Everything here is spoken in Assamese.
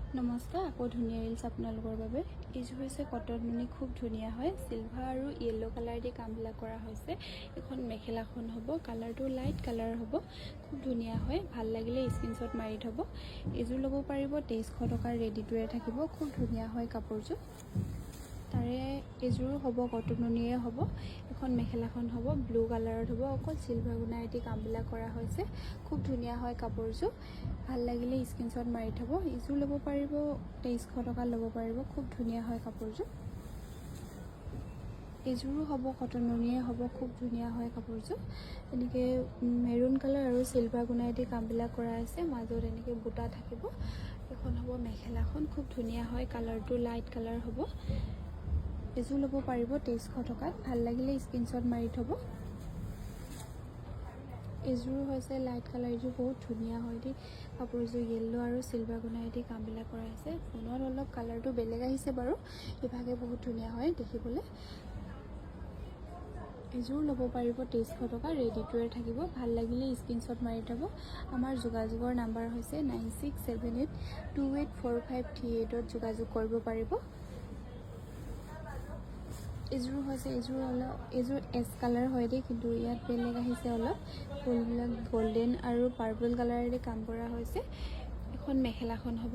নমস্কাৰ, আকৌ ধুনীয়া ৰিলছ আপোনালোকৰ বাবে। এইযোৰ হৈছে কটন নুনি, খুব ধুনীয়া হয়। চিলভাৰ আৰু য়েল্লো কালাৰ দি কামবিলাক কৰা হৈছে। এখন মেখেলাখন হ'ব, কালাৰটো লাইট কালাৰ হ'ব, খুব ধুনীয়া হয়। ভাল লাগিলে স্ক্ৰীনশ্বট মাৰি থ'ব। এইযোৰ ল'ব পাৰিব 2300 টকাৰ ৰেডিটোৱে থাকিব, খুব ধুনীয়া হয় কাপোৰযোৰ। তাৰে এইযোৰো হ'ব কটন নুনিয়ে হ'ব। এখন মেখেলাখন হ'ব ব্লু কালাৰত হ'ব, অকল চিলভাৰ গুণা এটি কামবিলাক কৰা হৈছে, খুব ধুনীয়া হয় কাপোৰযোৰ। ভাল লাগিলে স্ক্ৰীনশ্বট মাৰি থ'ব। এইযোৰ ল'ব পাৰিব 2300 টকা ল'ব পাৰিব, খুব ধুনীয়া হয় কাপোৰযোৰ। এইযোৰো হ'ব কটন নুনিয়ে হ'ব, খুব ধুনীয়া হয় কাপোৰযোৰ। এনেকৈ মেৰুণ কালাৰ আৰু চিলভাৰ গুণা এটি কামবিলাক কৰা আছে, মাজত এনেকৈ বুটা থাকিব। এখন হ'ব মেখেলাখন, খুব ধুনীয়া হয়, কালাৰটো লাইট কালাৰ হ'ব। এইযোৰ ল'ব পাৰিব 2300 টকাত। ভাল লাগিলে স্ক্ৰীনশ্বট মাৰি থ'ব। এইযোৰ হৈছে লাইট কালাৰ, এইযোৰ বহুত ধুনীয়া হয় দেই কাপোৰযোৰ। য়েল্লো আৰু চিলভাৰ গুণা এটি কামবিলাক কৰা আছে। ফোনত অলপ কালাৰটো বেলেগ আহিছে বাৰু, ইভাগে বহুত ধুনীয়া হয় দেখিবলৈ। এইযোৰ ল'ব পাৰিব 2300 টকা, ৰেডিটোৱে থাকিব। ভাল লাগিলে স্ক্ৰীনশ্বট মাৰি থ'ব। আমাৰ যোগাযোগৰ নাম্বাৰ হৈছে 9678284538ত যোগাযোগ কৰিব পাৰিব। এইযোৰ হৈছে এইযোৰ এছ কালাৰ হয় দেই, কিন্তু ইয়াত বেলেগ আহিছে অলপ। ফুলবিলাক গল্ডেন আৰু পাৰ্পল কালাৰেৰে কাম কৰা হৈছে। এখন মেখেলাখন হ'ব।